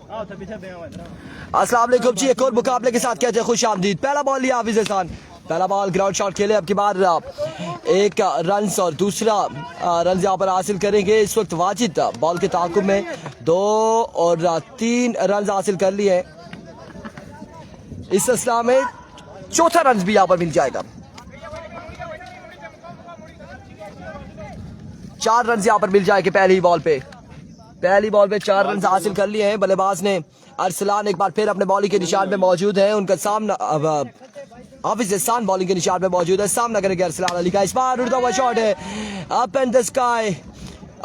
अस्सलाम वालेकुम जी, एक और मुकाबले के साथ कहते हैं खुश आमदीद। पहला बॉल लिया हाफिज एहसान, पहला बॉल ग्राउंड शॉट खेले, अब की बार एक रन और दूसरा रन यहाँ पर हासिल करेंगे। इस वक्त वाजिद बॉल के ताकुब में 2 और 3 रन हासिल कर लिए हैं। इस सिलसिला में चौथा रन भी यहाँ पर मिल जाएगा। 4 रन यहाँ पर मिल जाएंगे पहली बॉल पे 4 रन हासिल कर लिए हैं। बल्लेबाज ने अरसलान एक बार फिर अपने बॉलिंग के निशान पे मौजूद है। उनका सामना हाफिज एहसान बॉलिंग के निशान पे मौजूद है। सामना करेंगे अरसलान अली का। इस बार उड़ता हुआ शॉट है अप एंड द स्काई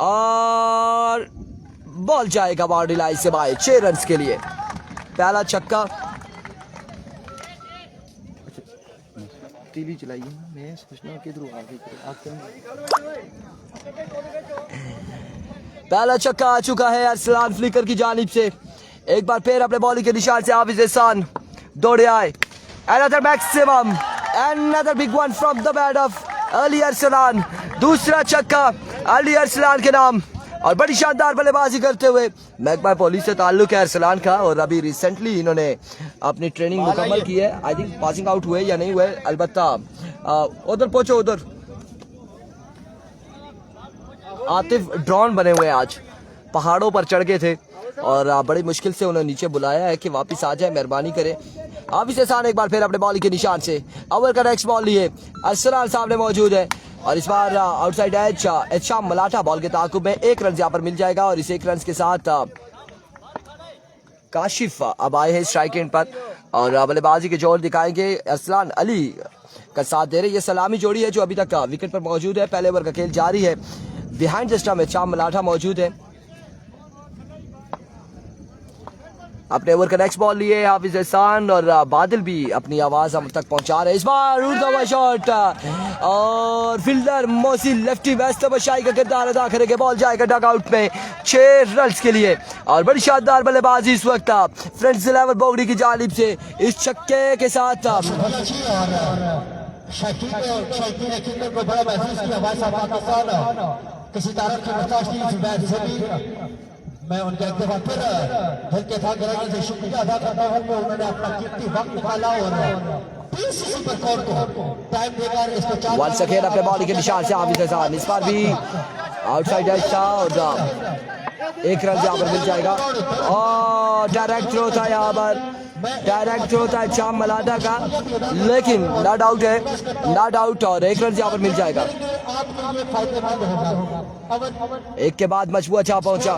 और बॉल जाएगा बाउंड्री लाइन से बाहर 6 रन के लिए। पहला छक्का टीवी चलाइए, मैं सोचना किधर पहला छक्का आ चुका है अरसलान फ्लिकर की जानिब से। एक बार फिर अपने बॉलिंग के निशान से हाफिज एहसान दौड़े आए। Another maximum, another big one from the bat of Ali Arsalan. दूसरा छक्का अली अरसलान के नाम और बड़ी शानदार बल्लेबाजी करते हुए। महकमा पुलिस से ताल्लुक है अरसलान का और अभी रिसेंटली इन्होंने अपनी ट्रेनिंग मुकम्मल की है। आई थिंक पासिंग आउट हुए या नहीं हुए, अलबत्ता उधर पहुंचो, उधर आतिफ ड्रोन बने हुए आज पहाड़ों पर चढ़ गए थे और बड़ी मुश्किल से उन्होंने नीचे बुलाया है कि वापस आ जाए, मेहरबानी करें। हाफिज एहसान एक बार फिर अपने बॉलिंग के निशान से ओवर का नेक्स्ट बॉल लिए अरसलान सामने मौजूद है और इस बार आउटसाइड एज एहशाम मलाठा बॉल के ताकुब में 1 रन यहाँ पर मिल जाएगा। और इस 1 रन के साथ काशिफ अब आए हैं स्ट्राइक एंड पर और बल्लेबाजी के जोर दिखाएंगे। अरसलान अली का साथ दे रहे। ये सलामी जोड़ी है जो अभी तक विकेट पर मौजूद है। पहले ओवर का खेल जारी है। बिहाइंड द स्टंप एहशाम मलाठा मौजूद है। अपने ओवर का नेक्स्ट बॉल लिए हाफिज एहसान और बादल भी अपनी आवाज हम तक पहुंचा रहे हैं। इस बार उड़ता हुआ शॉट और फील्डर मोहसिन लेफ्टी वैस्ट बशाई का किरदार अदा करेंगे। बॉल जाएगा डग आउट में 6 रन के लिए और बड़ी शानदार बल्लेबाजी इस वक्त फ्रेंड्स 11 बोगड़ी की जानिब से इस छक्के के साथ मैं उनके एक बार फिर दिल के था गराज से शुक्रिया अदा करता हूं कि उन्होंने अपना कीमती वक्त निकाला और 20 सुपर कोर को टाइम देकर इसको 4 वंस अगेन अपने बॉलिंग के निशान से हाफिज एहसान। इस बार भी आउटसाइड एज था और 1 रन यहाँ पर मिल जाएगा और डायरेक्ट थ्रो था यहाँ पर, डायरेक्ट थ्रो था एहशाम मलाठा का, लेकिन नॉट आउट है, नॉट आउट और 1 रन यहाँ पर मिल जाएगा। एक के बाद मजबूआ चाह पहुंचा।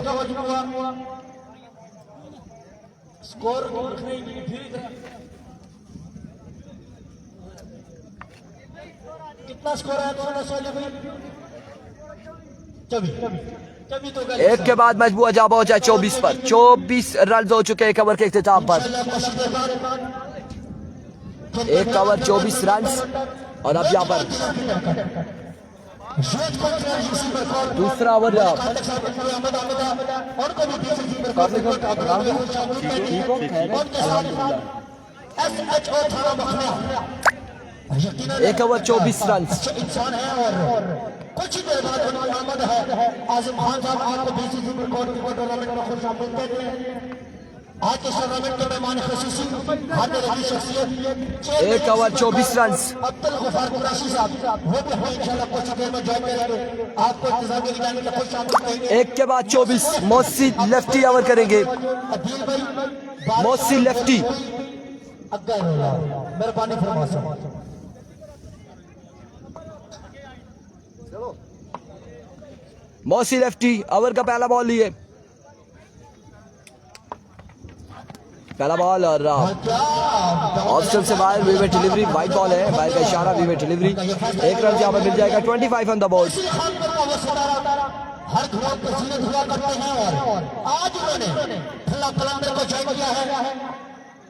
कितना स्कोर है? 24। एक के बाद मजबूआ जा पहुंचा 24 पर। 24 रन हो चुके एक ओवर के इख्तिताम पर। 1 ओवर 24 रन और अब यहाँ पर दूसरा ओवर एक ओवर 24 रन। इंसान है और कुछ ही देर बाद उनकी आमद है। आजम खान साहब आपको बीसी सुपर कोर्ट की टूर्नामेंट में खुश आमदीद कहते हैं। आज के टूर्नामेंट के मेहमान खुसूसी हाथ रखी शख्सियत 1 ओवर 24 रन। अब्दुल गफार कुरैशी साहब वो भी हमें इंशाल्लाह कुछ देर में ज्वाइन करेंगे। आपको इंतजार में जाने के खुश आमदीद कहेंगे। 1 के बाद 24 मोहसिन लेफ्टी ओवर करेंगे। अदील भाई मोहसिन लेफ्टी मेहरबानी फरमा। मोहसिन लेफ्टी ओवर का पहला बॉल लिए। पहला बॉल और ऑप्शन से बाहर वीवे डिलीवरी, वाइड बॉल है, बाहर का इशारा, वीवे डिलीवरी। 1 रन यहाँ पर मिल जाएगा। 25 ऑन द बोर्ड। हर खिलाफ को सीने धुआ करते हैं और आज उन्होंने खिला कलंदर को ज्वाइन किया है।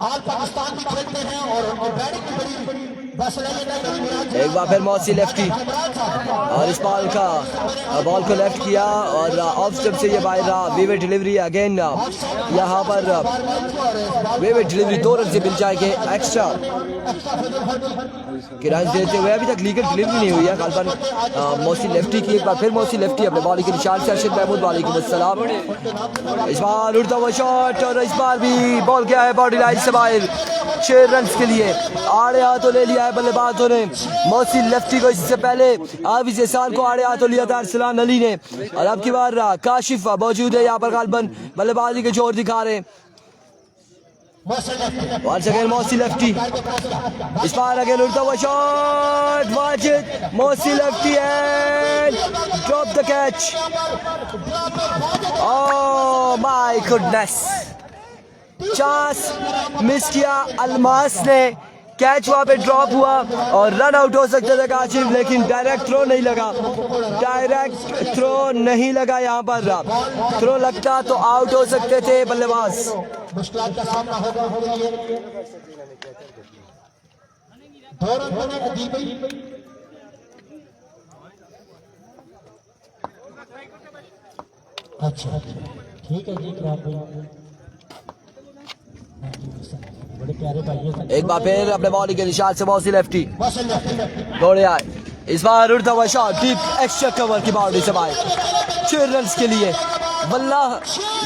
आज पाकिस्तान भी खेलते हैं और बैटिंग भी बड़ी बस लगे एक बार फिर मौसी लेफ्टी और इस बॉल का बॉल को लेफ्ट किया और ऑफ स्टंप से ये बाहर रहा। वेवे डिलीवरी अगेन यहाँ पर वेवे डिलीवरी 2 रन से मिल जाएंगे एक्स्ट्रा कि रन देते हुए। अभी तक लीगल डिलीवरी नहीं हुई है गालबन मौसी लेफ्टी की। एक बार फिर मौसी लेफ्टी अपने बॉलिंग के निशान से अर्शद महमूद वालेकुम अस्सलाम। इस बार उड़ता हुआ शॉट और इस बार भी बॉल गया है बॉडी लाइन से बाहर 6 रन के लिए। आड़े हाथों ले लिया है बल्लेबाजों ने मौसी लेफ्टी को। इससे पहले हाफिज एहसान को आड़े हाथों लिया था अरसलान अली ने और अब की बार काशिफ मौजूद है यहाँ पर गालबन बल्लेबाजी के जोर दिखा रहे हैं। Once again मौसी लेफ्टी इस बार अगेन उड़ता हुआ शॉट वाजिद मौसी lefty and drop the catch. Oh my goodness chance miss किया अल्मास ने। कैच वहां पे ड्रॉप हुआ और रन आउट हो सकते थे काशिफ लेकिन डायरेक्ट थ्रो नहीं लगा। डायरेक्ट थ्रो नहीं लगा यहाँ पर। थ्रो लगता तो आउट हो सकते थे बल्लेबाज। मुश्किल का सामना होगा उनके लिए। 2 रन बने अदीब भाई। अच्छा ठीक है जी बड़े प्यारे भाई। एक बार फिर अपने बॉलिंग के निशान से मौसी लेफ्टी दौड़े आए। इस बार उड़ता हुआ शॉट डीप एक्स्ट्रा कवर की बाउंड्री से बाहर 6 रन के लिए। वल्लाह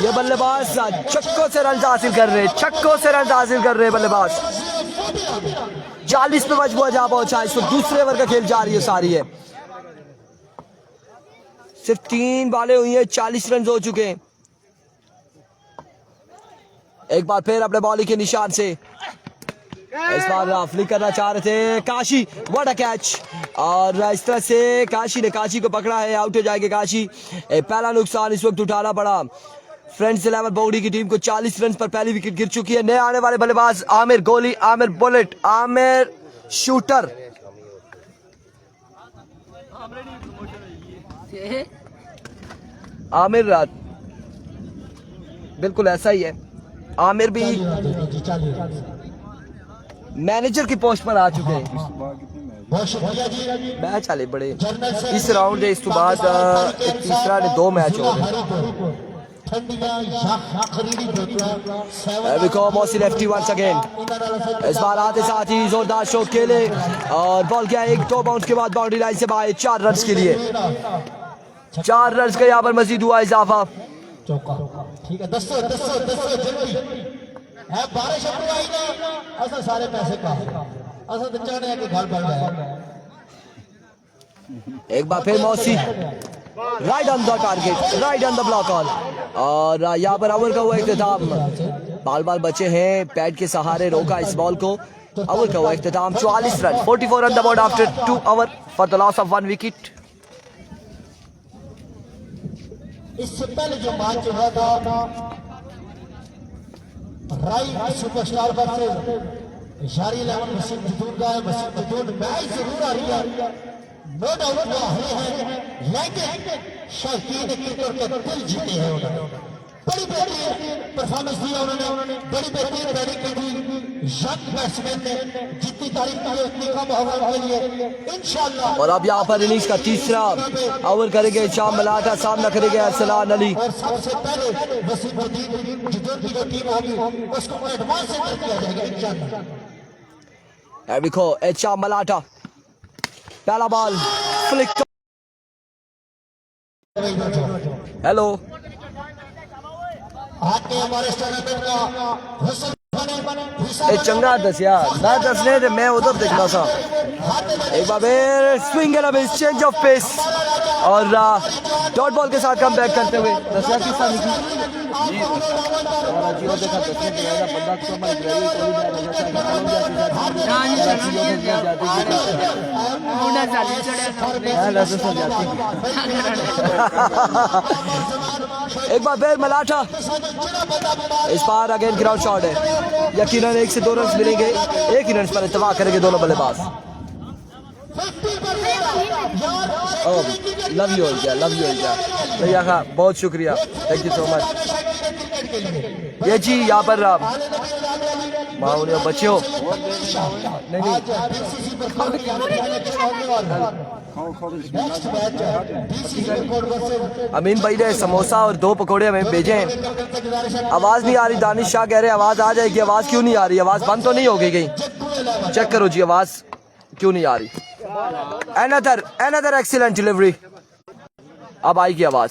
ये बल्लेबाज छक्कों से रन हासिल कर रहे छक्कों से रन हासिल कर रहे बल्लेबाज। 40 पे मजबूर जा पहुंचा। इसको दूसरे ओवर का खेल जारी है सारी है। सिर्फ 3 बॉलें हुई है 40 रन हो चुके हैं। एक बार फिर अपने बॉलिंग के निशान से इस बार फ्लिक करना चाह रहे थे काशी। व्हाट अ कैच और इस तरह से काशी को पकड़ा है। आउट हो जाएंगे काशी। पहला नुकसान इस वक्त उठाना पड़ा फ्रेंड्स 11 बॉडी की टीम को। 40 रन पर पहली विकेट गिर चुकी है। नए आने वाले बल्लेबाज आमिर गोली आमिर बुलेट आमिर शूटर। आमिर रात बिल्कुल ऐसा ही है। आमिर भी मैनेजर की पोस्ट पर आ चुके हैं। मैच आले बड़े इस राउंड इस तो बाद तीसरा ने 2 मैच हो गए। मौसी लेफ्टी वंस अगेन इस बार आते साथ ही जोरदार शॉट खेले और बॉल गया 1-2 बाउंस के बाद बाउंड्री लाइन से बाहर 4 रन के लिए। 4 रन का यहाँ पर मजीद हुआ इजाफा। ठीक है 10 है बारिश आई ना असा सारे पैसे का असा तो चाहने के घर बढ़ गया। एक बार फिर मौसी right on the target right on the block on और यहाँ पर ओवर का हुआ इख्तिताम। बाल बचे हैं पैड के सहारे रोका इस बॉल को। ओवर का हुआ इख्तिताम 44 run 44 run the board after 2 over for the loss of 1 wicket. इससे पहले जो मैच हुआ था राइट सुपरस्टार वर्सेस शारी 11 मसीद जदून का है। मसीद जदून मैच जरूर आ रही है नो डाउट वो है लेकिन शौकीन क्रिकेट के दिल जीते हैं उन्होंने। बड़ी बेहतरीन परफॉर्मेंस दी उन्होंने। बड़ी बेहतरीन बैटिंग की थी। यंग बैट्समैन ने जितनी तारीफ की उतनी कम ओवर के लिए इंशाल्लाह। और अब यहाँ पर इनिंग्स का तीसरा ओवर करेंगे शाम मलाटा सामना करेंगे अरसलान अली। और सबसे पहले वसीमुद्दीन जदून की जो टीम होगी उसको एडवांस से किया जाएगा इंशाल्लाह। देखो एचा मलाटा पहला बॉल फ्लिक। हेलो आके हमारे टूर्नामेंट का हुस्न ए चंगा दस यार ना दसने थे मैं उधर देखना था। एक बार फिर swing and miss change of pace और डॉट बॉल के साथ कम बैक करते हुए दसिया की साथ निकली और जीरो देखा दसने के बाद बंदा तो हमारे ग्रेवी कोई नहीं रहा था एक बार फिर मलाठा इस बार अगेन ग्राउंड शॉट है। यकीनन 1 से 2 रन मिलेंगे। एक ही रन पर इत्तेफाक करेंगे दोनों बल्लेबाज। लव यू भैया भैया का बहुत शुक्रिया थैंक यू सो मच। के लिए ये जी यहाँ पर आले नबी इलाज वाली मामूली बच्चों नहीं बीसीसी पर कोड के नेक्स्ट मैच बीसीसी पर कोड वर्सेस अमीन भाई ने समोसा और 2 पकौड़े हमें भेजे हैं। आवाज नहीं आ रही, दानिश शाह कह रहे हैं आवाज आ जाएगी। आवाज क्यों नहीं आ रही? आवाज बंद तो नहीं हो गई कहीं? चेक करो जी आवाज क्यों नहीं आ रही। Another excellent delivery. अब आएगी आवाज,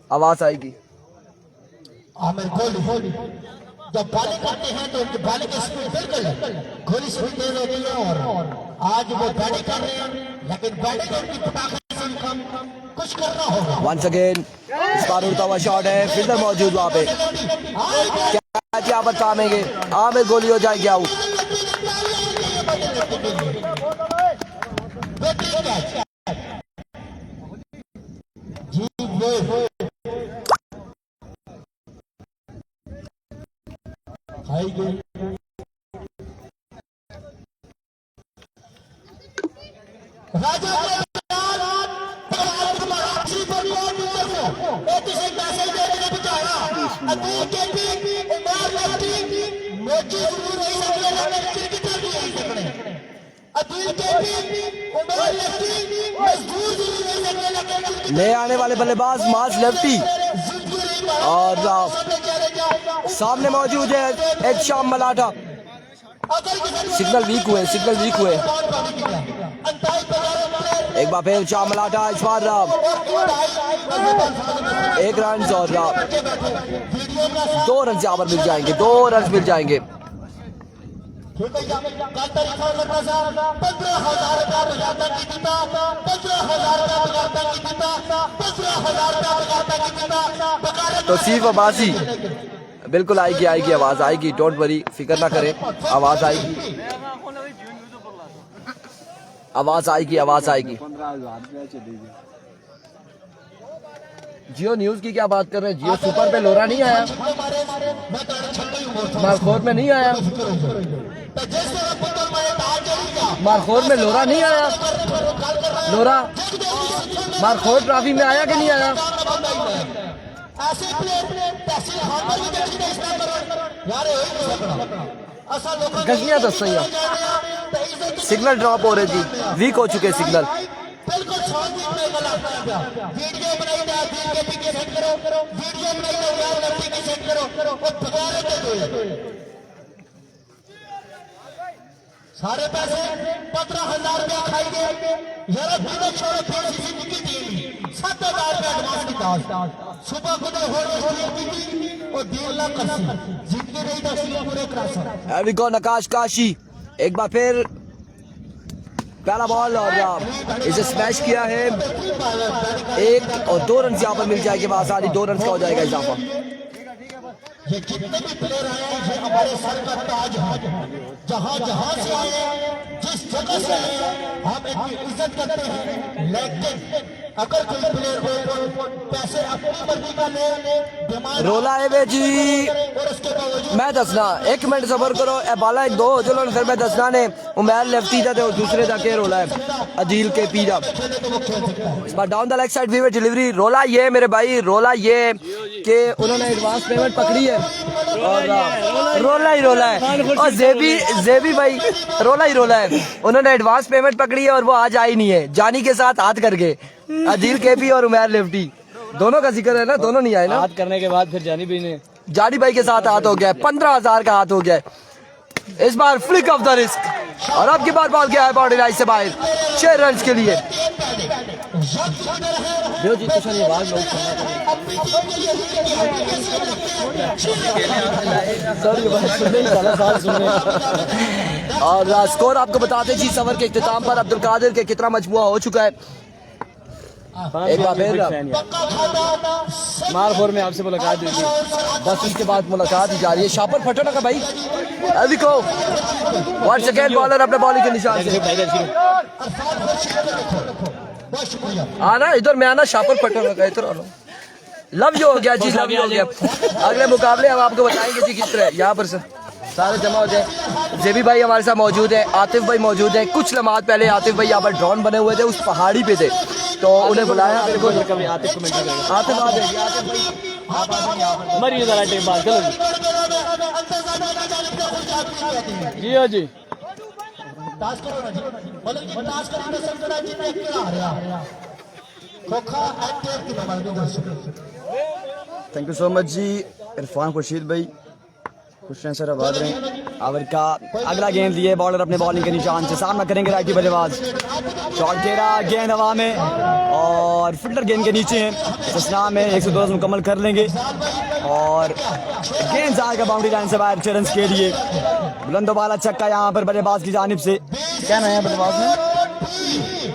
आवाज आएगी। आमिर कोहली जब बॉलिंग करते हैं तो उनकी बॉलिंग की स्पीड बिल्कुल गोली स्पीड तेज होती है और आज वो बैटिंग कर रहे हैं लेकिन बैटिंग उनकी फटाखे से कम कुछ करना होगा। वंस अगेन इस बार उड़ता हुआ शॉट है, फील्डर मौजूद वहां पे। कैच यहाँ पर थामेंगे, आमिर गोली हो जाएगी आउट। जी वो खाई गई राजा नए आने वाले बल्लेबाज मार्स लेफ्टी और सामने मौजूद है एड शाम मलाठा। सिग्नल वीक हुए, सिग्नल वीक हुए। एक बार फिर शाम मलाठा इस बार 1 रन और 2 रन यहाँ पर मिल जाएंगे, 2 रन मिल जाएंगे। 15,000 तो सिर्फ अब्बासी बिल्कुल आएगी, आएगी आवाज आएगी, डोंट वरी, फिक्र ना करें, आवाज आएगी, आवाज आएगी, आवाज आएगी। जियो न्यूज की क्या बात कर रहे हैं? जियो सुपर पे लोरा नहीं आया, मारखोर में नहीं आया, मारखोर में लोरा नहीं आया। लोरा मारखोर ट्रॉफी में आया कि नहीं आया? गजनिया दस सही है। सिग्नल ड्रॉप हो रहे जी, वीक हो चुके सिग्नल। वीडियो बनाई जा, वीडियो पीछे सेट करो, वीडियो बनाई जा यार, पीछे सेट करो और दोबारा दे सारे पैसे 15,000 रुपया खाएंगे यार। बिना छोड़े बीसीसी की टीम 7,000 रुपया एडवांस की दास सुबह को होने और 1.5 लाख जीत के रही था पूरे क्रॉस। नकाश काशी एक बार फिर पहला बॉल और इसे स्मैश किया है। 1 और 2 रन यहाँ पर मिल जाएंगे आसानी, 2 रन का हो जाएगा इजाफा। ये कितने भी प्लेयर आए हैं, ये हमारे सर का ताज है। जहाँ जहाँ से आए, जिस जगह से आए, हम इनकी इज्जत करते हैं। लेकिन अगर कोई प्लेयर हो पैसे अपनी मर्जी का ले रोला है जी, मैं दसना 1 मिनट सबर करो। ए बाला 1 2 चलो फिर मैं दसना ने उमर लेफ्टी दा ते दूसरे दा के रोला है अदील के पी दा। इस बार डाउन द लेग साइड वीवर डिलीवरी। रोला ये मेरे भाई, रोला ये कि उन्होंने एडवांस पेमेंट पकड़ी है और रोला ही रोला है। और जेबी भाई रोला ही रोला है, उन्होंने एडवांस पेमेंट पकड़ी है और वो आज आई नहीं है। जानी के साथ हाथ करके अदील केपी और उमर लेफ्टी दोनों का जिक्र है ना, दोनों नहीं आए ना। हाथ करने के बाद फिर जानी भाई के साथ हाथ हो गया, 15,000 का हाथ हो गया। इस बार फ्लिक ऑफ द रिस्क और अब की बार बॉल गया है बॉडी लाइन से बाहर 6 रन के लिए। और स्कोर आपको बताते जी सवर के इख्तिताम पर अब्दुल कादिर के कितना मजमुआ हो चुका है। एक बार फिर मारखोर में आपसे मुलाकात हुई थी, बस उसके बाद मुलाकात ही जा रही है। शापर फटो ना का भाई अभी को वंस अगेन बॉलर अपने बॉलिंग के निशान से आना इधर में आना। शापर फटो ना का इधर आना। लव यू हो गया जी, लव यू हो गया। अगले मुकाबले हम आपको बताएंगे जी किस तरह। यहाँ पर सर सारे जमा हो जाए। जेबी भाई हमारे साथ मौजूद है, आतिफ भाई मौजूद है। कुछ लम्हात पहले आतिफ भाई यहाँ पर ड्रोन बने हुए थे, उस पहाड़ी पे थे। तो उन्हें बुलाया मेरे को कभी आते कमेंट करेगा आते बाद भाई मरिए जरा टेम बात चलो जी हाँ जी टास्क करो ना जी बोले कि टास्क करने से बड़ा जी ने क्या आ रहा खोखा एक्टिव की नंबर दर्शक थैंक यू सो मच जी इरफान खुर्शीद भाई खुश हैं सर आबाद रहे ओवर का अगला गेंद लिए बॉलर अपने बॉलिंग के निशान से सामना करेंगे राइटी बल्लेबाज शॉट घेरा गेंद हवा में और फिल्डर गेंद के नीचे हैं इस स्नाम में 102 रन मुकम्मल कर लेंगे और गेंद जाएगा बाउंड्री लाइन से बाहर 6 रन के लिए बुलंद वाला छक्का यहाँ पर बल्लेबाज की जानिब से क्या नया बल्लेबाज में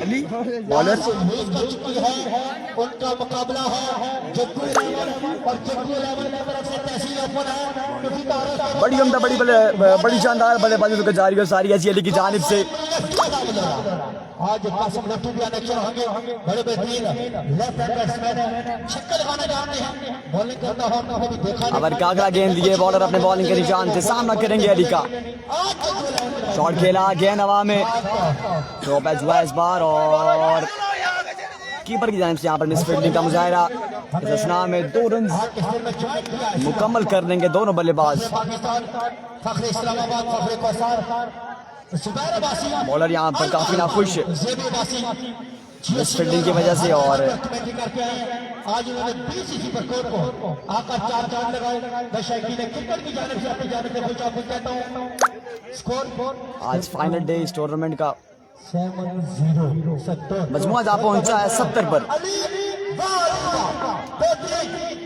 अली बॉलर उनका मुकाबला है जग्गू और जग्गू लेवल की तरफ से तहसील ओपन है बड़ी गमदा बड़ी शानदार बल्लेबाजी तो जारी और सारी ऐसी अली की जानिब से आज कासिम लट्टू भी आने चल होंगे बड़े बेहतरीन लेफ्ट हैंड बैट्समैन छक्के लगाने जानते हैं बॉलिंग करता हो तो भी देखा अगर कागड़ा गेंद लिए बॉलर अपने बॉलिंग के निशान से सामना करेंगे अली का शॉट खेला गेंद हवा में ड्रॉप एज हुआ इस बार और कीपर की जानिब से यहाँ पर मिस फील्डिंग का मुजाहरा इस असना में 2 रन मुकम्मल कर लेंगे दोनों बल्लेबाज फखरे इस्लामाबाद फखरे कौसार सुबैर अब्बासी बॉलर यहाँ पर काफी नाखुश मिस फील्डिंग की वजह से और आज उन्होंने बीसीसी पर कोर्ट को आकर 4 चांद लगाए मैं शायकी ने क्रिकेट की जानिब से अपनी जानिब से कुछ आपको कहता हूं स्कोर आज फाइनल डे इस टूर्नामेंट का 7-0 मजमुआ जा पहुंचा है 70 पर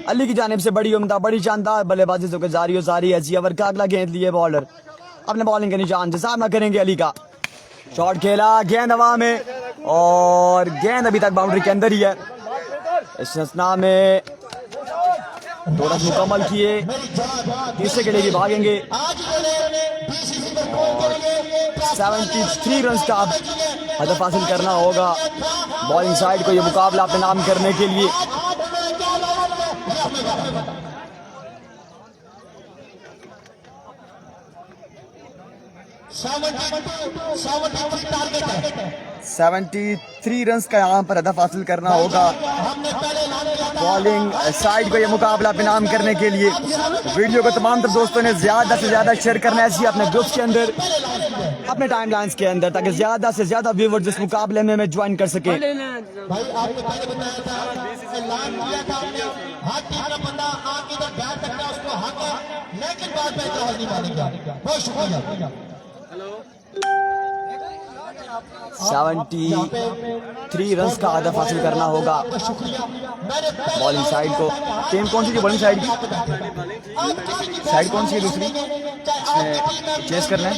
अली की जानिब से बड़ी उम्दा बड़ी शानदार बल्लेबाजी जो जारी हो सारी है जी ओवर का अगला गेंद लिए बॉलर अपने बॉलिंग के निशान से सामना करेंगे अली का शॉट खेला गेंद हवा में और गेंद अभी तक बाउंड्री के अंदर ही है इस सना में 2 रन मुकम्मल किए तीसरे के लिए भागेंगे 73 रन का हदफ हासिल करना होगा बॉलिंग साइड को ये मुकाबला अपने नाम करने के लिए टारगेट है 73 रन का यहाँ पर हदफ हासिल करना होगा बॉलिंग साइड को ये मुकाबला अपने नाम करने के लिए वीडियो को तमाम तर दोस्तों ने ज्यादा से ज्यादा शेयर करना है अपने ग्रुप्स के अंदर अपने टाइम लाइन्स के अंदर ताकि ज्यादा से ज्यादा व्यूवर्स इस मुकाबले में ज्वाइन कर सके भाई आपने पहले बताया था ऐलान किया था आपने हर टीम का बंदा आके इधर बैठ सकता है उसको हक है लेकिन बाद में इतना नहीं मानेगा बहुत शुक्रिया 73 रन का हदफ हासिल करना होगा बॉलिंग साइड को टीम कौन सी थी बॉलिंग साइड की साइड कौन सी है दूसरी चेस करना है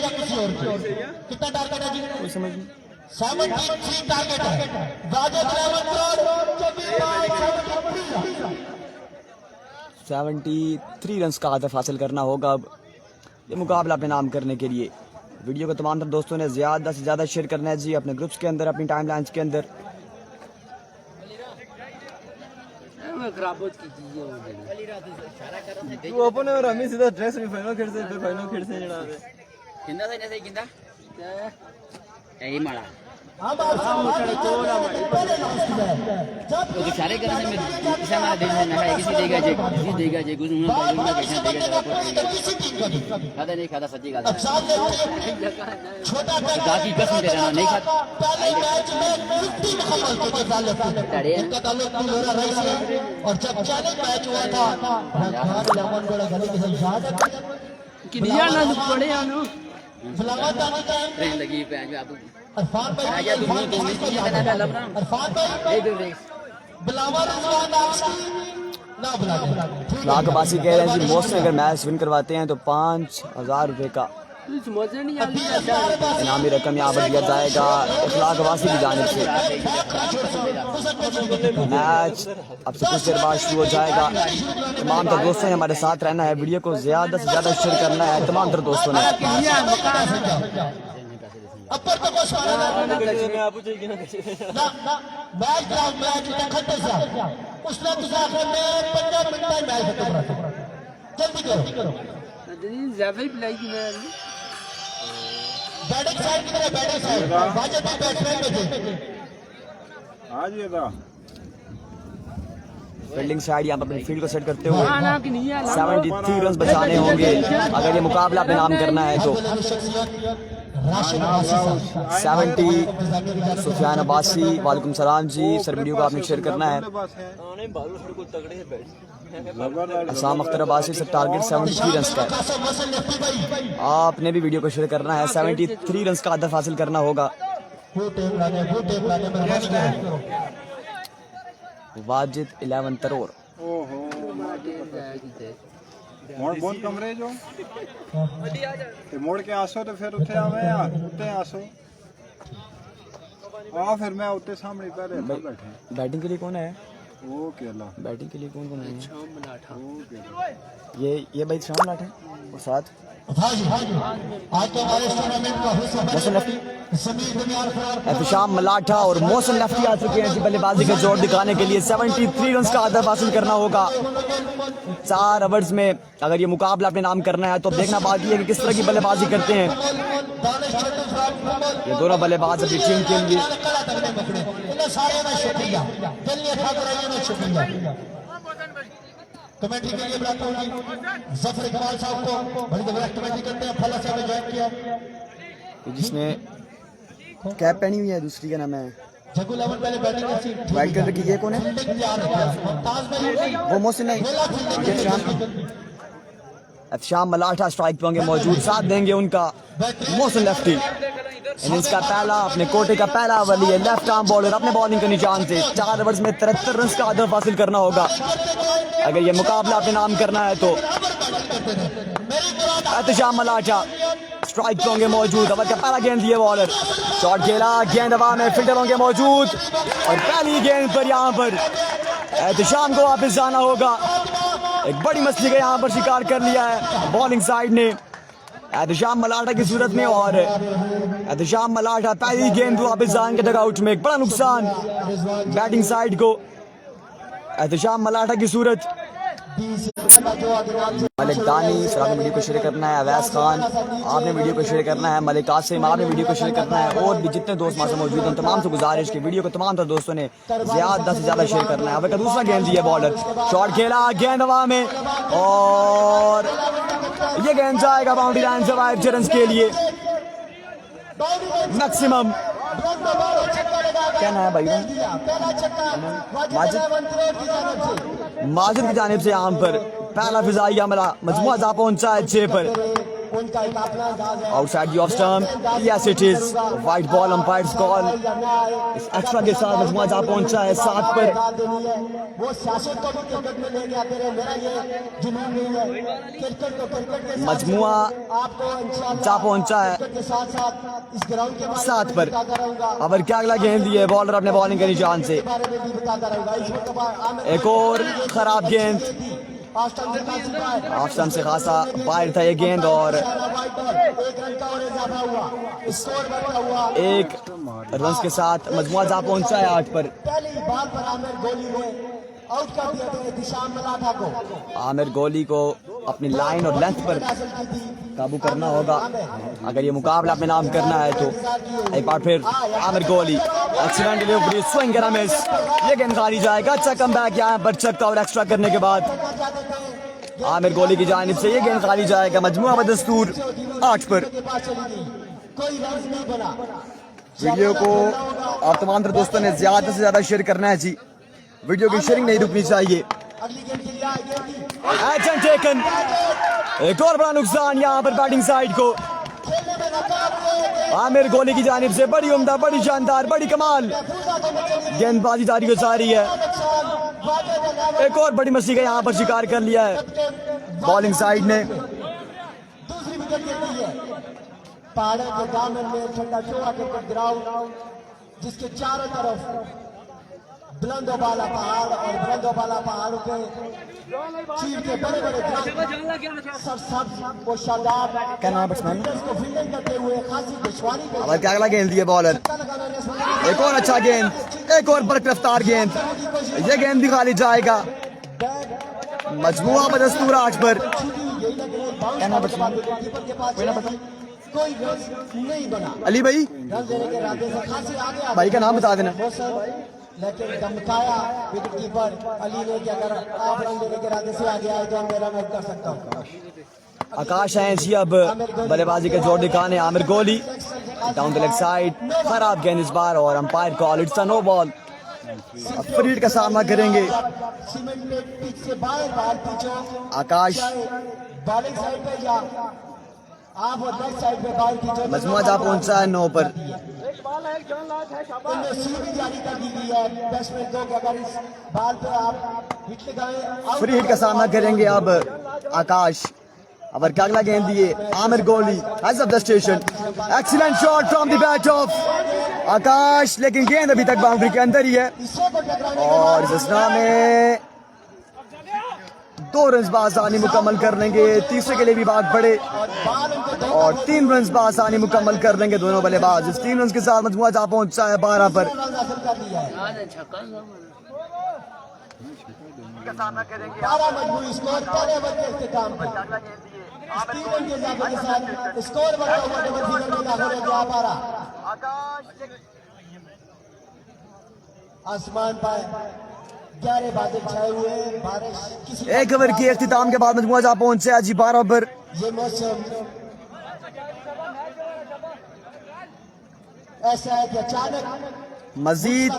कितना टारगेट है जी कोई समझ नहीं 73 टारगेट है राजेश लेवन 73 रन का हदफ हासिल करना होगा अब ये मुकाबला अपने नाम करने के लिए वीडियो को तमाम तर दोस्तों ने ज्यादा से ज्यादा शेयर करना है जी अपने ग्रुप्स के अंदर अपनी टाइम लाइन्स के अंदर वो अपन और हमें सीधा ड्रेस में फाइनल खेल से जड़ा दे किंदा से नहीं किंदा यही मारा हम आपसे तो सारे करने में इसे हमारा देश में ना किसी देगा जे कुछ उन्होंने देगा खाता नहीं खाता सच्ची खाता छोटा बाकी कसम दे रहा नहीं खाता पहले मैच में 50 मुकम्मल के ताल्लुक इनका ताल्लुक मुलोरा रही से और जब चैलेंज मैच हुआ था लेमन बड़ा गली के साथ याद है कि दिया ना पड़े आनो फलावत आने का ट्रेन लगी पे आज आप अरफान भाई आजा तुम अरफान भाई बिलावल रिजवान आपकी ना बुला लाखबासी कह रहे हैं जी मोस्ट अगर मैच विन करवाते हैं तो 5,000 रुपए का इनामी रकम यहाँ पर दिया जाएगा इखलाकवासी की जानिब से मैच अब से कुछ देर बाद शुरू हो जाएगा तमाम तर दोस्तों ने हमारे साथ रहना है वीडियो को ज्यादा से ज्यादा शेयर करना है तमाम तर दोस्तों ने अपर तो कुछ मैच ग्राउंड मैच खत्म सा उसने तो आखिर में 15 मिनट में मैच खत्म रहा जल्दी करो ज्यादा ही पिलाई की मैं बैटिंग साइड की तरफ बैटिंग साइड बाजे भी बैट्समैन में थे आज ये था फील्डिंग साइड यहाँ पर अपनी फील्ड को सेट करते हुए 73 रन बचाने होंगे अगर ये मुकाबला अपने नाम करना है तो। 70 सुफियान अब्बासी, वालेकुम सलाम जी सर, वीडियो को आपने शेयर करना है। Assam Akhtar Abbasi sir, target 73 run का है, आपने भी वीडियो को शेयर करना है। 73 रन का हदफ हासिल करना होगा। वाजिद 11 तरोर मोड़ बहुत कमरे जो ते मोड़ के आसो तो फिर उठे आवे या उठे आसो आ फिर मैं उठे सामने पहले बैठे। बैटिंग के लिए कौन है? ओ केला बैटिंग के लिए कौन कौन है? ये भाई शाम लाट है और साथ आज तो हमारे टूर्नामेंट का मोहसिन लफ्टी, एहतिशाम मलाठा और मोहसिन लफ्टी आ चुके हैं जी बल्लेबाजी का जोर दिखाने के लिए। 73 रन का हदफ हासिल करना होगा 4 ओवर्स में अगर ये मुकाबला अपने नाम करना है तो। देखना बाकी है कि किस तरह की बल्लेबाजी करते हैं ये दोनों बल्लेबाज अपनी टीम के लिए। कमेटी के लिए बुलाता हूँ जफर इकबाल साहब को, बड़ी जबरदस्त कमेटी करते हैं, फला साहब ने ज्वाइन किया जिसने कैप पहनी हुई है, दूसरी का नाम है जगू लेवल पहले बैटिंग की व्हाइट कलर की, ये कौन है? वो मोहसिन नहीं, एहतिशाम मलाठा स्ट्राइक पे होंगे मौजूद, साथ देंगे उनका मोहसिन लफ्टी। इनिंग्स का पहला अपने कोटे का पहला ओवर लिए लेफ्ट आर्म बॉलर अपने बॉलिंग के निशान से। 4 ओवर्स में 73 रन का हदफ हासिल करना होगा अगर ये मुकाबला अपने नाम करना है तो। एहतिशाम मलाठा स्ट्राइक पे होंगे मौजूद, ओवर का पहला गेंद दिए बॉलर, शॉट खेला, गेंद हवा में, फील्डर होंगे मौजूद और पहली गेंद पर यहाँ पर एहतिशाम को वापस जाना होगा। एक बड़ी मछली का यहाँ पर शिकार कर लिया है बॉलिंग साइड ने एहतिशाम मलाठा की सूरत में, और एहतिशाम मलाठा पहली गेंद वापस जाएंगे डगआउट में। एक बड़ा नुकसान बैटिंग साइड को एहतिशाम मलाठा की सूरत। मलिक दानी सर, आपने वीडियो को शेयर करना है। अवैस खान आपने वीडियो को शेयर करना है। मलिक कासिम आपने वीडियो को शेयर करना है। और भी जितने दोस्त वहाँ से मौजूद हैं तमाम से गुजारिश की वीडियो को तमाम तरह दोस्तों ने ज्यादा से ज्यादा शेयर करना है। अब दूसरा गेंद दिया बॉलर, शॉट खेला, गेंद हवा में और ये गेंद जाएगा बाउंड्री लाइन से 5 रन के लिए मैक्सिमम। क्या नाम है भाई? माजिद की जानिब से यहाँ पर पहला फिजाई हमला, मजमुआ जा पहुंचा है 6 पर। Outside the off stump, yes it is white ball, umpires call. इस एक्स्ट्रा के साथ मजमुआ जा पहुंचा है 7 पर। मजमुआ जा पहुंचा है 7 पर। अब क्या अगला गेंद दिए बॉलर अपने बॉलिंग के निशान से। एक और खराब गेंद, ऑफ स्टंप से खासा बाहर था ये गेंद और 1 रन के साथ मजमुआ जा पहुंचा है 8 पर। आमिर गोली को अपनी लाइन और लेंथ पर काबू करना होगा अगर ये मुकाबला अपने नाम करना है तो। एक बार फिर आमिर गोली, accident delivery, swing and miss, ये गेंद खाली जाएगा। अच्छा कम बैक यहाँ पर चक्का और एक्स्ट्रा करने के बाद आमिर गोली की जानिब से ये गेंद खाली जाएगा। मजमुआ बदस्तूर 8 पर। वीडियो को आप तमाम तरह दोस्तों ने ज्यादा से ज्यादा शेयर करना है जी, वीडियो की शेयरिंग नहीं रुकनी चाहिए। एक्शन टेकन, एक और बड़ा नुकसान यहाँ पर बैटिंग साइड को। आमिर गोली की जानिब से बड़ी उम्दा, बड़ी शानदार, बड़ी कमाल गेंदबाजी जारी को सारी है। एक और बड़ी मछली का यहाँ पर शिकार कर लिया है बॉलिंग साइड ने। पहाड़ों के दामन में ठंडा चौड़ा क्रिकेट ग्राउंड, जिसके चारों तरफ बुलंदो बाला पहाड़ और बुलंदो बाला पहाड़ों के चीड़ के बड़े बड़े सब शानदार क्या नाम बैट्समैन को फील्डिंग करते हुए खासी दुश्वारी अब क्या अगला गेंद दिए बॉलर। एक और अच्छा गेंद, एक और बरक रफ्तार गेंद, ये गेंद भी खाली जाएगा। मजमुआ बदस्तूर 8 पर। क्या नाम बैट्समैन? कोई नहीं बना। अली भाई, रन देने के इरादे से खासी आगे भाई का नाम बता देना। लेकिन धमकाया विकेट कीपर अली ने कि अगर आप रन देने के इरादे से आगे आए तो मैं रन आउट कर सकता हूँ। आकाश हैं जी अब बल्लेबाजी के जोर दिखाने। आमिर गोली डाउन द लेग साइड, खराब गेंद इस बार और umpire call it's a no ball. अब फ्री हिट का सामना करेंगे सीमेंटेड पिच से बाहर पिचो आकाश। बॉलिंग साइड पे जा आप और लेफ्ट साइड पे बाहर पिचो। मजमुआ जा पहुंचा है 9 पर। इनने सीधी जारी कर दी गई है बैट्समैन को कि अगर इस बॉल पे आप हिट लगाएं फ्री हिट का सामना करेंगे अब आकाश। अब क्या अगला गेंद दिए आमिर गोली has off the station, excellent shot from the bat of Akash, लेकिन गेंद अभी तक बाउंड्री के अंदर ही है और इस स्ना में 2 रन बासानी मुकम्मल कर लेंगे। तीसरे के लिए भी भाग पड़े और 3 रन बासानी मुकम्मल कर लेंगे दोनों बल्लेबाज। इस 3 रन के साथ मजमुआ जा पहुंचा है 12 पर। मजबूरी स्कोर पहले ओवर के इख्तिताम पर स्टीवन के इजाफे के साथ स्कोर बढ़ा हुआ डबल फिगर में दाखिल हो गया 12। आसमान पर गहरे बादल छाए हुए हैं, बारिश किसी एक ओवर की इख्तिताम के बाद मजमुआ जा पहुंचे आज 12 पर। ये मौसम ऐसा है कि अचानक मजीद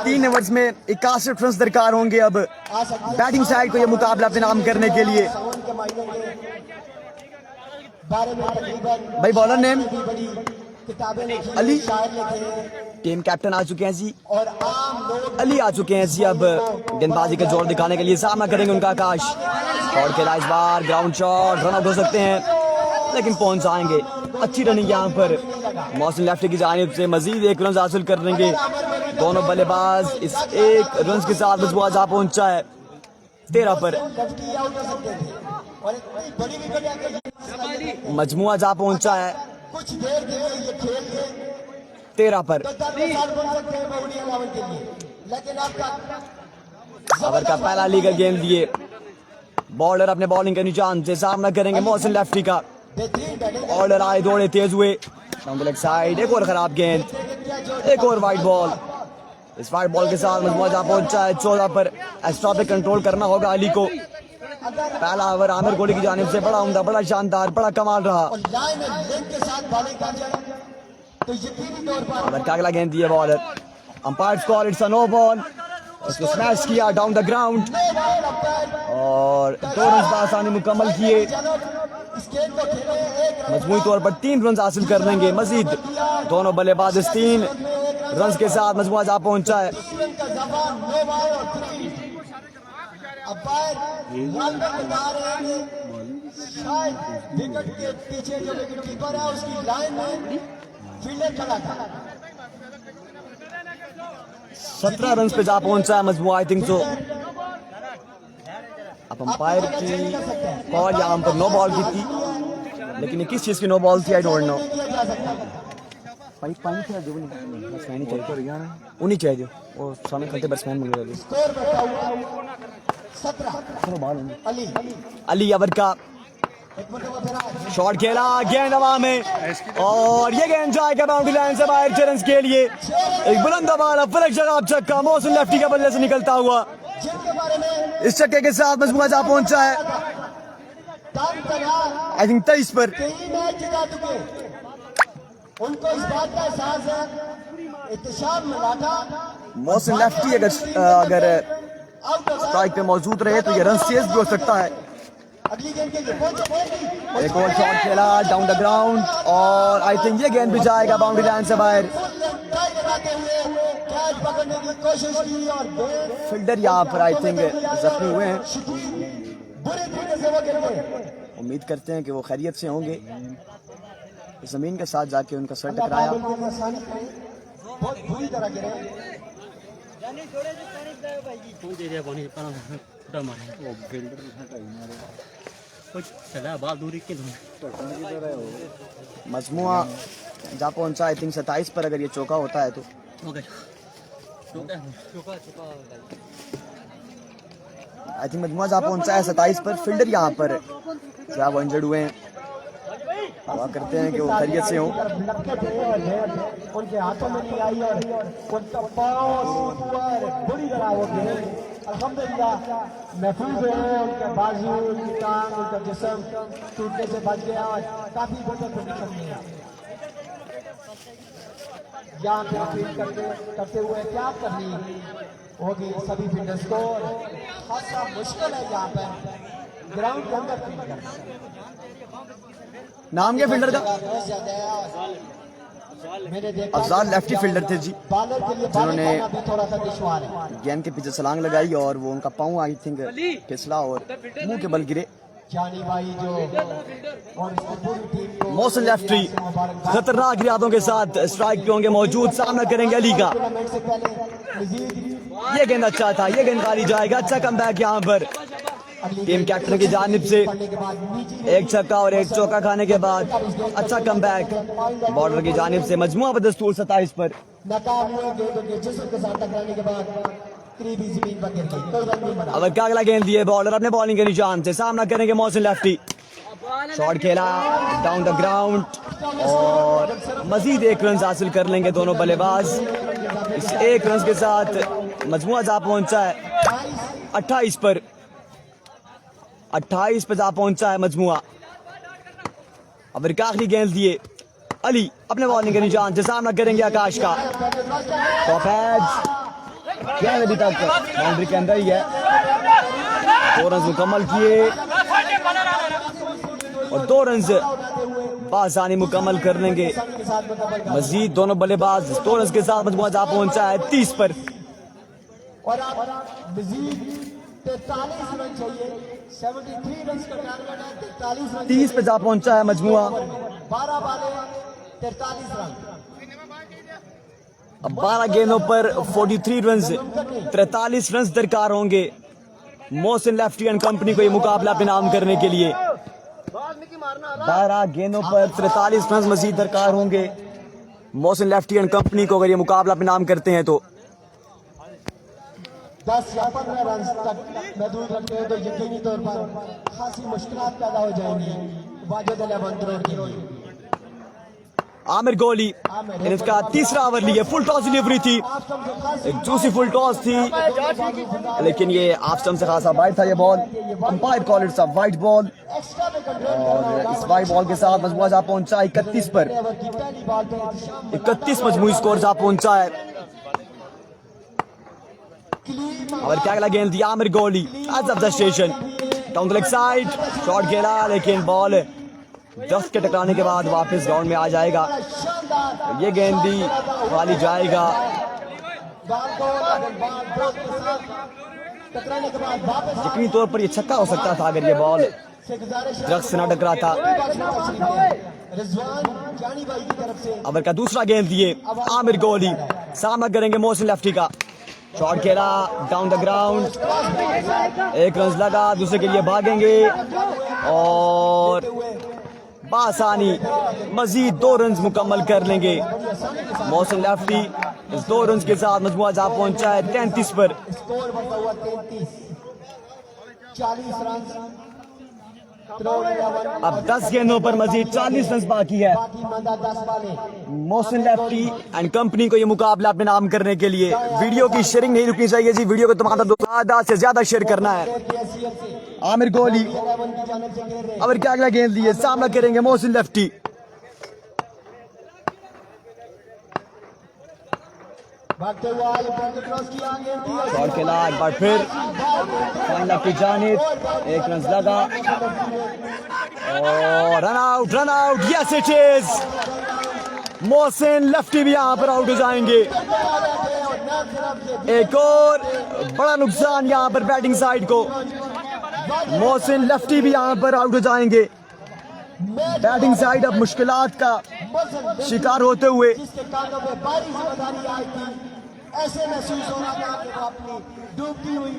3 ओवर्स में 61 रन दरकार होंगे अब बैटिंग साइड को ये मुकाबला अपने नाम करने के लिए। सावन के महीने के बारे में तकरीबन भाई बॉलर नेम बड़ी किताबें लिखी, अली। शायर लिखे टीम कैप्टन आ चुके हैं जी, और आम लोग अली आ चुके हैं जी। अब गेंदबाजी का जोर दिखाने के लिए सामना करेंगे उनका आकाश। शॉट खेला इस बार, ग्राउंड शॉट, रन आउट हो सकते हैं लेकिन पहुंच जाएंगे। अच्छी रनिंग यहाँ पर मौसम लेफ्ट की जानिब से मजीद 1 रन हासिल कर लेंगे दोनों बल्लेबाज। इस 1 रन के साथ मजमुआ जा पहुंचा है 13 पर। गलती आउट हो सकते थे और इतनी बड़ी विकेट आके मजमुआ जा पहुंचा है कुछ देर के लिए ये खेल के 13 पर। 10 मिसाल बन सकते हैं बाउंड्री अलावन के लिए, लेकिन आपका ओवर का पहला लीगर गेंद दिए बॉलर अपने बॉलिंग के निशान से सामना करेंगे मौसम लेफ्टी का। बेहतरीन बैटिंग ऑर्डर आए, दौड़े तेज हुए डाउन द लेग साइड, एक और खराब गेंद, एक और वाइड बॉल। इस वाइड बॉल के साथ मजमुआ जा पहुंचा है 14 पर। एक्स्ट्रा पे कंट्रोल करना होगा अली को। पहला ओवर आमिर गोली की जानिब से बड़ा उम्दा, बड़ा शानदार, बड़ा कमाल रहा। और लाइन में लेग के साथ बॉलिंग कर जाए तो यकीनी तौर पर ओवर का अगला गेंद दिए bowler, umpire call it's a no ball. उसको स्मैश किया डाउन द ग्राउंड और 2 रन आसानी मुकम्मल किए। इस गेंद को खेले एक मजमूई तौर पर 3 रन हासिल कर लेंगे मजीद दोनों बल्लेबाज। इस 3 रन के साथ मजमुआ जा पहुंचा है। रन का जवाब नो बॉल और 3। अंपायर रन बता रहे हैं कि शायद विकेट के पीछे जो विकेट कीपर है उसकी लाइन में फील्डर खड़ा था। 17 रन पे जा पहुंचा है मजमुआ आई थिंक सो। अब अंपायर की कॉल यहाँ पर नो बॉल की थी, लेकिन ये किस चीज की नो बॉल थी आई डोंट नो। पानी चाहिए बैट्समैन ही चाहिए, उन्हीं चाहिए और सामने खेलते बैट्समैन मिल रहे। स्कोर बैठा हुआ 17। अली अली ओवर का एक मरतबा शॉट खेला, गेंद हवा में और ये गेंद जाएगा बाउंड्री लाइन से बाहर 6 रन के लिए। एक बुलंद बाल, फलक जवाब छक्का मौसम लेफ्टी के बल्ले से निकलता हुआ। जिनके बारे में इस छक्के के साथ मजमुआ जा पहुंचा है दान तनहा आई थिंक 23 पर। कई मैच जिता चुके, उनको इस बात का एहसास है। इत्तेशाम मराठा मौसम लेफ्टी अगर आउट हो गए। स्ट्राइक पे मौजूद रहे तो ये रन तेज भी हो सकता है। अगली गेंद के लिए पहुंच एक और शॉट खेला डाउन द ग्राउंड और आई थिंक ये गेंद भी जाएगा बाउंड्री लाइन से बाहर। लगाते हुए कैच पकड़ने की कोशिश की और फील्डर यहाँ पर आई थिंक जख्मी हुए हैं। बुरे तरीके से वो गिर गए। उम्मीद करते हैं कि वो खैरियत से होंगे। जमीन के साथ जाके उनका सर टकराया। बहुत बुरी तरह गिरे। मजमुआ जा पहुंचा आई थिंक 27 पर। अगर ये चौका होता है तो आई थिंक मजमुआ जा पहुंचा है 27 पर। फील्डर यहाँ पर जो है वो इंजर्ड हुए हैं। दुआ करते हैं कि वो खैरियत से हों। उनके हाथों में नहीं आई और उनका पाँव ऊपर बुरी तरह हो गए। अल्हम्दुलिल्लाह महफूज है, उनके बाजू, उनकी टांग, उनका जिस्म टूटने से बच गया और काफी बेहतर कंडीशन में है। यहाँ पे फील्ड करते हुए क्या करनी होगी सभी फील्डर्स को, खासा मुश्किल है यहाँ पर ग्राउंड के अंदर फील्ड करना। नाम क्या फील्डर का? बहुत ज्यादा है। मैंने देखा अफजाल लेफ्टी फील्डर थे जी, बॉलर के लिए जिन्होंने भी थोड़ा सा दुश्वार है। गेंद के पीछे छलांग लगाई और वो उनका पाँव आई थिंक फिसला और मुंह के बल गिरे। जानी भाई जो और इसकी पूरी टीम को मोहसिन लेफ्टी खतरनाक इरादों के साथ स्ट्राइक पे होंगे मौजूद, सामना करेंगे अली का। टूर्नामेंट से पहले मजीद ये गेंद अच्छा था, ये गेंद खाली जाएगा। अच्छा कमबैक यहाँ पर टीम कैप्टन की जानिब से, पढ़ने के बाद नीचे एक छक्का और एक चौका खाने के बाद अच्छा कमबैक बॉर्डर की जानिब से। मजमुआ बदस्तूर 27 पर नाकाम हुए गेंदों के जिस्म के साथ टकराने के बाद करीबी जमीन पर गिर गई। कोई रन नहीं बना। अब क्या अगला गेंद दिए बॉलर अपने बॉलिंग के निशान से, सामना करेंगे मोहसिन लेफ्टी। शॉट खेला डाउन द ग्राउंड और मजीद एक रन हासिल कर लेंगे दोनों बल्लेबाज। इस एक रन के साथ मजमुआ जा पहुंचा है 28 पर, 28 पे जा पहुंचा है मजमुआ। अब आखिरी गेंद दिए अली अपने बॉलिंग के निशान से, सामना करेंगे आकाश का। टॉप एज गेंद अभी तक बाउंड्री के अंदर ही है। 2 रन मुकम्मल किए और 2 रन बासानी मुकम्मल कर लेंगे मजीद दोनों बल्लेबाज। 2 रन के साथ मजमुआ जा पहुंचा है 30 पर। और आप मजीद 43 रन चाहिए। 73 रन का टारगेट है। 43 रन 30 पे जा पहुंचा है मजमुआ। 12 बाले 43 रन। अब 12 गेंदों पर 43 रन, 43 रन दरकार होंगे मोहसिन लेफ्टी एंड कंपनी को ये मुकाबला पे नाम करने के लिए। 12 गेंदों पर 43 रन मजीद दरकार होंगे मोहसिन लेफ्टी एंड कंपनी को अगर ये मुकाबला पे नाम करते हैं तो। 10 या 15 रन तक महदूद रखते हैं तो यकीनी तौर पर खासी मुश्किलात पैदा हो जाएंगी वाजिद अली बंदरों के लिए। आमिर गोली इसका तीसरा ओवर लिए, फुल टॉस डिलीवरी थी, एक जूसी फुल टॉस थी लेकिन ये ऑफ स्टंप से खासा वाइड था ये ball. Umpire call it's a wide ball और इस वाइड बॉल के साथ मजमुआ जा पहुंचा 31 पर। 31 मजमूई स्कोर जा पहुंचा है। और क्या अगला गेंद दिया आमिर गोली edge off the station down the leg side. Shot खेला लेकिन बॉल 10 के टकराने के बाद वापस ग्राउंड में आ जाएगा। ये गेंद भी खाली जाएगा। यकीनी तौर पर ये छक्का हो सकता था अगर ये बॉल दरख्त से न टकरा था। अबर का दूसरा गेंद दिए आमिर गोली, सामना करेंगे मोहसिन लेफ्टी का। शॉट खेला डाउन द ग्राउंड, 1 रन लगा, दूसरे के लिए भागेंगे और बासानी मजीद 2 रन मुकम्मल कर लेंगे मोहसिन लेफ्टी। इस 2 रन के साथ मजमुआ जा पहुंचा है 33 पर। स्कोर बढ़ता हुआ 33, 40 रन। अब 10 गेंदों पर मजीद 40 रन बाकी है। बाकी मंदा 10 वाले मोहसिन लेफ्टी एंड कंपनी को ये मुकाबला अपने नाम करने के लिए वीडियो की शेयरिंग नहीं रुकनी चाहिए जी। वीडियो को तुम्हारा ज़्यादा से ज्यादा शेयर करना है। आमिर गोली अब क्या अगला गेंद दिए, सामना करेंगे मोहसिन लेफ्टी। भागते हुए आए, क्रॉस किया, गेंद दी। शॉट खेला एक बार फिर फाइनल की जानिब, 1 रन लगा और run out. Yes it is, Mohsin lefty भी यहाँ पर आउट हो जाएंगे। एक और बड़ा नुकसान यहाँ पर बैटिंग साइड को, मोहसिन लेफ्टी भी यहाँ पर आउट हो जाएंगे। बैटिंग साइड अब मुश्किलात का शिकार होते हुए जिसके कानों में भारी जिम्मेदारी आई थी, ऐसे महसूस हो रहा था कि वो अपनी डूबती हुई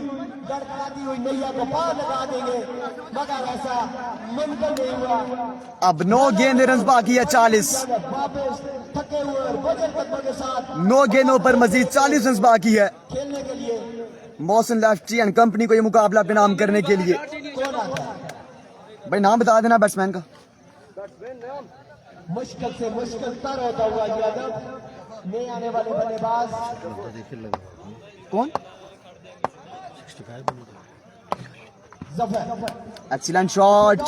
गड़गड़ाती हुई नैया को पार लगा देंगे, मगर ऐसा मुमकिन नहीं हुआ। अब 9 गेंद रन बाकी है 40। वापस थके हुए और वजन कदमों के साथ 9 गेंदों पर मजीद 40 रन बाकी है खेलने के लिए मोहसिन लेफ्टी एंड कंपनी को ये मुकाबला पे नाम करने के लिए। कौन आता है? भाई नाम बता देना बैट्समैन का। मुश्किल से मुश्किल तर होता हुआ यादव नए आने वाले बल्लेबाज कौन? जफर एक्सीलेंट शॉट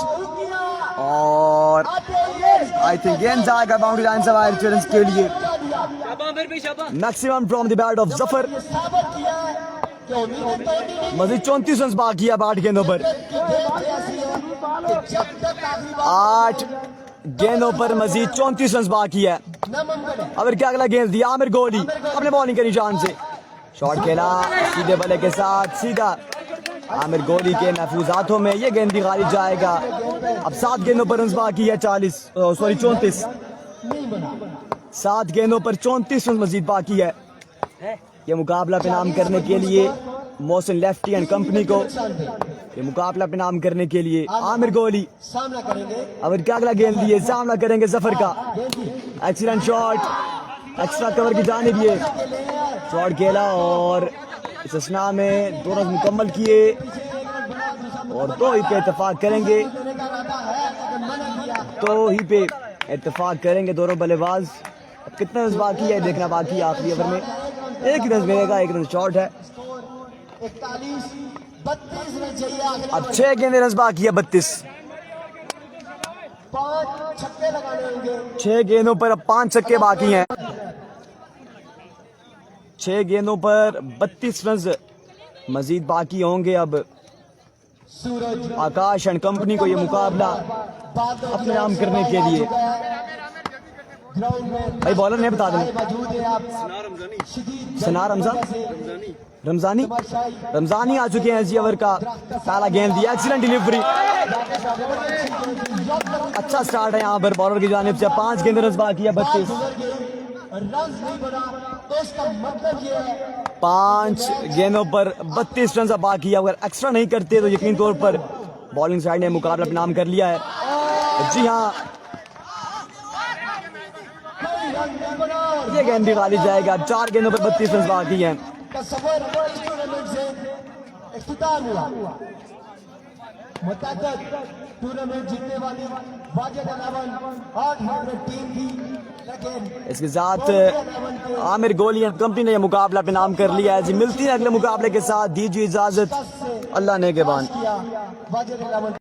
और आई थिंक गेंद जाएगा बाउंड्री लाइन से बाहर चिल्ड्रंस के लिए। Maximum from the bat of Zafar. साबित किया है कि उम्मीदें तोड़नी नहीं मजीद 34 रन बाकी है 8 गेंदों पर। गेंद ऐसी है कि जब तक आखिरी बार 8 गेंदों पर मजीद 34 रन बाकी है। नामुमकिन है अगर क्या अगला गेंद दिया आमिर गोली अपने बॉलिंग के निशान से शॉट खेला सीधे बल्ले के साथ सीधा आमिर गोली के महफूज हाथों में ये गेंद भी गालिब जाएगा। अब 7 गेंदों पर रन बाकी है 34 नहीं बना 7 गेंदों पर 34 रन मजीद बाकी है। ये मुकाबला पे नाम करने के लिए मोहसिन लेफ्टी एंड कंपनी को ये मुकाबला पे नाम करने के लिए आमिर गोली सामना करेंगे अगर क्या अगला गेंद दिए सामना करेंगे जफर का। एक्सीलेंट शॉट एक्स्ट्रा कवर की जानिब ये शॉट खेला और इस असना में 2 रन मुकम्मल किए और 2 ही पे इत्तेफाक करेंगे। 2 ही पे इत्तेफाक करेंगे दोनों बल्लेबाज। अब कितना रन बाकी है देखना बाकी है आखिरी ओवर में। 1 रन मिलेगा 1 रन शॉट है। 31-32 रन चाहिए आखिरी अब 6 गेंदें रन बाकी है 32। 5 छक्के लगाने होंगे 6 गेंदों पर अब 5 छक्के बाकी हैं। 6 गेंदों पर 32 रन मजीद बाकी होंगे। अब सूरज आकाश एंड कंपनी को ये मुकाबला अपने नाम करने के लिए ग्राउंड में भाई बॉलर ने बता दें मौजूद है आप शदीद सना रमजानी रमजानी आ चुके हैं जी। ओवर का पहला गेंद दिया एक्सीलेंट डिलीवरी। अच्छा स्टार्ट है यहाँ पर बॉलर की जानिब से। 5 गेंद रन बाकी है 32। रन नहीं बना तो इसका मतलब ये है 5 गेंदों पर 32 रन बाकी है। अगर एक्स्ट्रा नहीं करते तो यकीन तौर पर बॉलिंग साइड ने मुकाबला अपना नाम कर लिया है। जी हाँ ये गेंद भी गालिब जाएगा। 4 गेंदों पर 32 रन बाकी हैं। का सफर इस टूर्नामेंट से इख्तिताम हुआ। मुतअद्दिद टूर्नामेंट जीतने वाली वाजिद 11 800 टीम थी लेकिन इसके साथ आमिर गोली एंड कंपनी ने यह मुकाबला पे नाम कर लिया है जी। मिलती है अगले मुकाबले के साथ। दीजिए इजाजत अल्लाह ने के बाद। किया वाजिद 11